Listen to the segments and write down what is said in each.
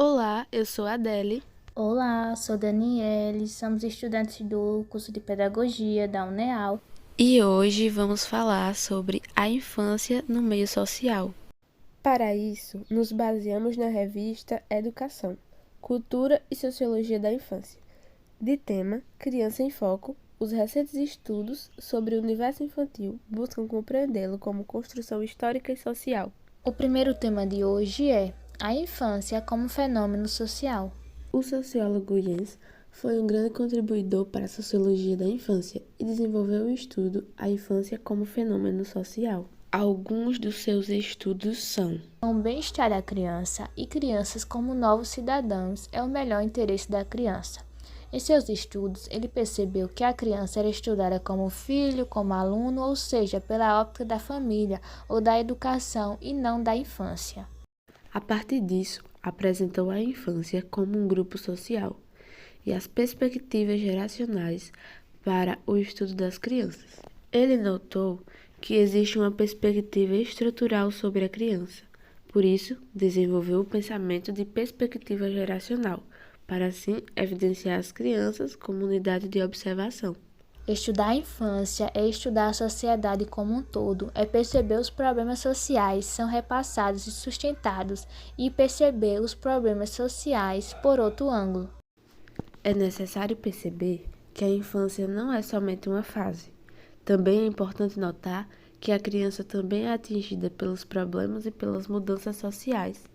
Olá, eu sou a Adele. Olá, sou Daniele, somos estudantes do curso de Pedagogia da UNEAL. E hoje vamos falar sobre a infância no meio social. Para isso, nos baseamos na revista Educação, Cultura e Sociologia da Infância. De tema Criança em Foco, os recentes estudos sobre o universo infantil buscam compreendê-lo como construção histórica e social. O primeiro tema de hoje é a infância como fenômeno social. O sociólogo Jens foi um grande contribuidor para a sociologia da infância e desenvolveu o estudo A Infância como Fenômeno Social. Alguns dos seus estudos são: O bem-estar da criança e crianças como novos cidadãos é o melhor interesse da criança. Em seus estudos, ele percebeu que a criança era estudada como filho, como aluno, ou seja, pela óptica da família ou da educação e não da infância. A partir disso, apresentou a infância como um grupo social e as perspectivas geracionais para o estudo das crianças. Ele notou que existe uma perspectiva estrutural sobre a criança, por isso, desenvolveu o pensamento de perspectiva geracional, para assim evidenciar as crianças como unidade de observação. Estudar a infância é estudar a sociedade como um todo, é perceber os problemas sociais são repassados e sustentados e perceber os problemas sociais por outro ângulo. É necessário perceber que a infância não é somente uma fase. Também é importante notar que a criança também é atingida pelos problemas e pelas mudanças sociais,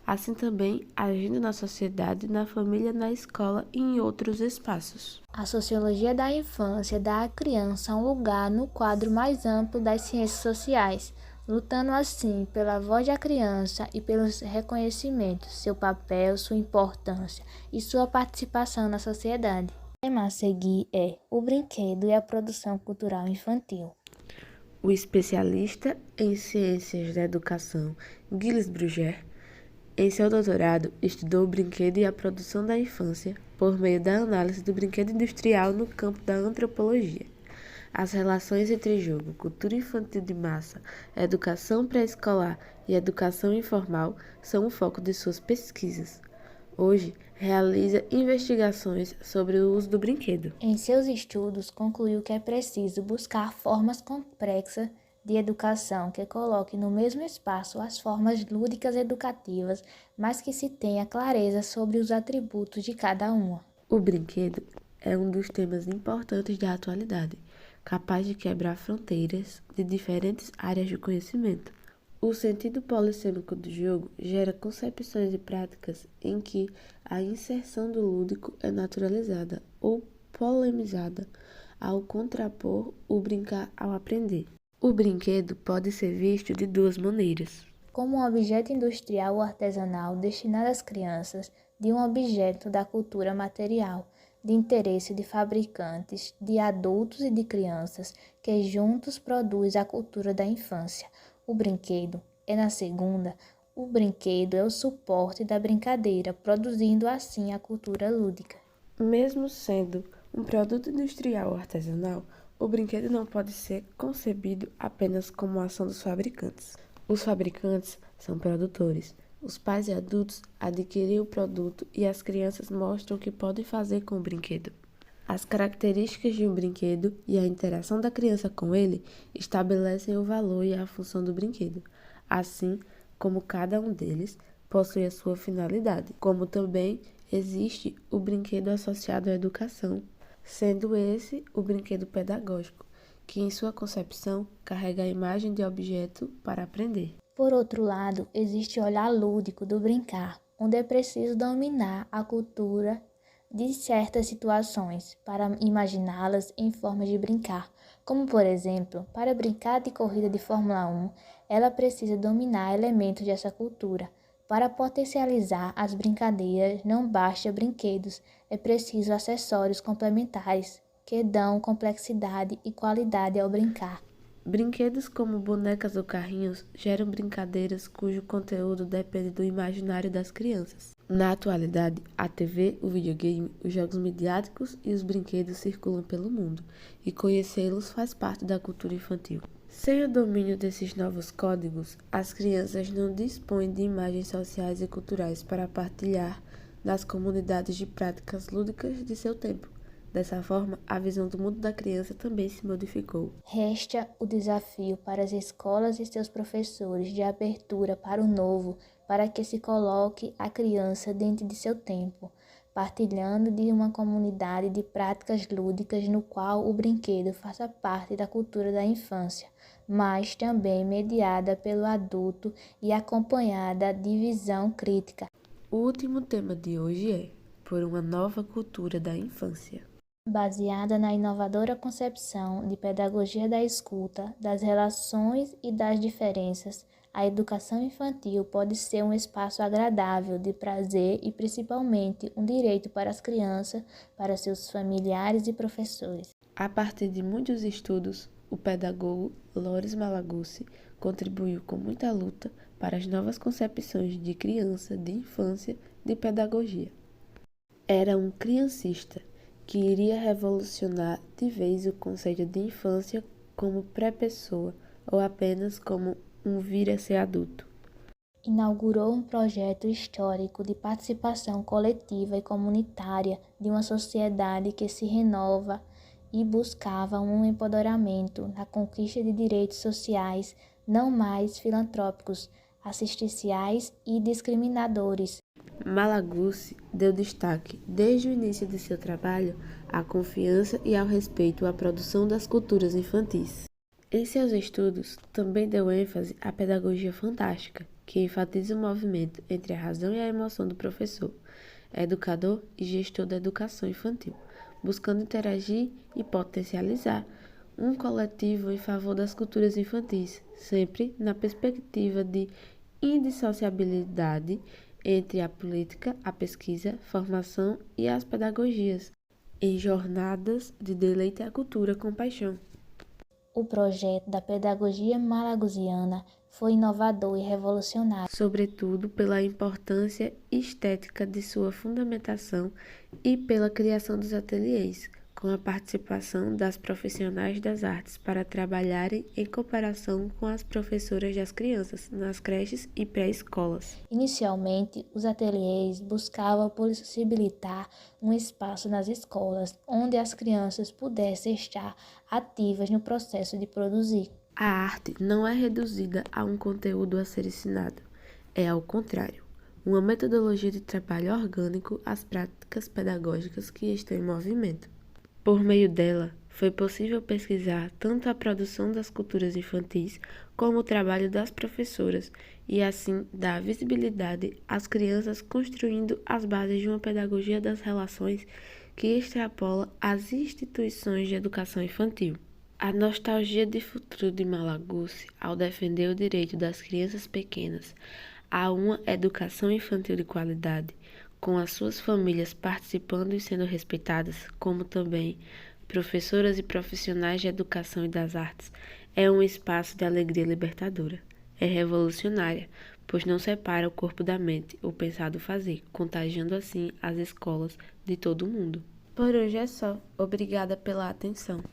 assim também agindo na sociedade, na família, na escola e em outros espaços. A sociologia da infância dá à criança um lugar no quadro mais amplo das ciências sociais, lutando assim pela voz da criança e pelos reconhecimentos, seu papel, sua importância e sua participação na sociedade. O tema a seguir é o brinquedo e a produção cultural infantil. O especialista em ciências da educação, Gilles Bruguer, em seu doutorado, estudou o brinquedo e a produção da infância por meio da análise do brinquedo industrial no campo da antropologia. As relações entre jogo, cultura infantil de massa, educação pré-escolar e educação informal são o foco de suas pesquisas. Hoje, realiza investigações sobre o uso do brinquedo. Em seus estudos, concluiu que é preciso buscar formas complexas de educação que coloquem no mesmo espaço as formas lúdicas educativas, mas que se tenha clareza sobre os atributos de cada uma. O brinquedo é um dos temas importantes da atualidade, capaz de quebrar fronteiras de diferentes áreas de conhecimento. O sentido polissêmico do jogo gera concepções e práticas em que a inserção do lúdico é naturalizada ou polemizada ao contrapor o brincar ao aprender. O brinquedo pode ser visto de duas maneiras. Como um objeto industrial ou artesanal destinado às crianças, de um objeto da cultura material, de interesse de fabricantes, de adultos e de crianças, que juntos produz a cultura da infância. O brinquedo é, na segunda, o brinquedo é o suporte da brincadeira, produzindo assim a cultura lúdica. Mesmo sendo um produto industrial ou artesanal, o brinquedo não pode ser concebido apenas como ação dos fabricantes. Os fabricantes são produtores. Os pais e adultos adquirem o produto e as crianças mostram o que podem fazer com o brinquedo. As características de um brinquedo e a interação da criança com ele estabelecem o valor e a função do brinquedo, assim como cada um deles possui a sua finalidade, como também existe o brinquedo associado à educação, sendo esse o brinquedo pedagógico, que em sua concepção carrega a imagem de objeto para aprender. Por outro lado, existe o olhar lúdico do brincar, onde é preciso dominar a cultura de certas situações para imaginá-las em formas de brincar, como por exemplo, para brincar de corrida de Fórmula 1, ela precisa dominar elementos dessa cultura. Para potencializar as brincadeiras, não basta brinquedos, é preciso acessórios complementares que dão complexidade e qualidade ao brincar. Brinquedos como bonecas ou carrinhos geram brincadeiras cujo conteúdo depende do imaginário das crianças. Na atualidade, a TV, o videogame, os jogos midiáticos e os brinquedos circulam pelo mundo, e conhecê-los faz parte da cultura infantil. Sem o domínio desses novos códigos, as crianças não dispõem de imagens sociais e culturais para partilhar nas comunidades de práticas lúdicas de seu tempo. Dessa forma, a visão do mundo da criança também se modificou. Resta o desafio para as escolas e seus professores de abertura para o novo, para que se coloque a criança dentro de seu tempo, partilhando de uma comunidade de práticas lúdicas no qual o brinquedo faça parte da cultura da infância, mas também mediada pelo adulto e acompanhada de visão crítica. O último tema de hoje é Por uma nova cultura da infância. Baseada na inovadora concepção de pedagogia da escuta, das relações e das diferenças, a educação infantil pode ser um espaço agradável de prazer e principalmente um direito para as crianças, para seus familiares e professores. A partir de muitos estudos, o pedagogo Loris Malaguzzi contribuiu com muita luta para as novas concepções de criança, de infância, de pedagogia. Era um criancista que iria revolucionar de vez o conceito de infância como pré-pessoa ou apenas como um vir a ser adulto. Inaugurou um projeto histórico de participação coletiva e comunitária de uma sociedade que se renova e buscava um empoderamento na conquista de direitos sociais não mais filantrópicos, assistenciais e discriminadores. Malaguzzi deu destaque, desde o início de seu trabalho, à confiança e ao respeito à produção das culturas infantis. Em seus estudos, também deu ênfase à pedagogia fantástica, que enfatiza o movimento entre a razão e a emoção do professor, educador e gestor da educação infantil, buscando interagir e potencializar um coletivo em favor das culturas infantis, sempre na perspectiva de indissociabilidade entre a política, a pesquisa, formação e as pedagogias, em jornadas de deleite à cultura com paixão. O projeto da pedagogia malaguzziana foi inovador e revolucionário, sobretudo pela importância estética de sua fundamentação e pela criação dos ateliês, com a participação das profissionais das artes para trabalharem em cooperação com as professoras das crianças nas creches e pré-escolas. Inicialmente, os ateliês buscavam possibilitar um espaço nas escolas onde as crianças pudessem estar ativas no processo de produzir. A arte não é reduzida a um conteúdo a ser ensinado, é ao contrário, uma metodologia de trabalho orgânico às práticas pedagógicas que estão em movimento. Por meio dela, foi possível pesquisar tanto a produção das culturas infantis como o trabalho das professoras e, assim, dar visibilidade às crianças, construindo as bases de uma pedagogia das relações que extrapola as instituições de educação infantil. A nostalgia de futuro de Malaguzzi, ao defender o direito das crianças pequenas a uma educação infantil de qualidade, com as suas famílias participando e sendo respeitadas, como também professoras e profissionais de educação e das artes, é um espaço de alegria libertadora. É revolucionária, pois não separa o corpo da mente, o pensar do fazer, contagiando assim as escolas de todo o mundo. Por hoje é só. Obrigada pela atenção.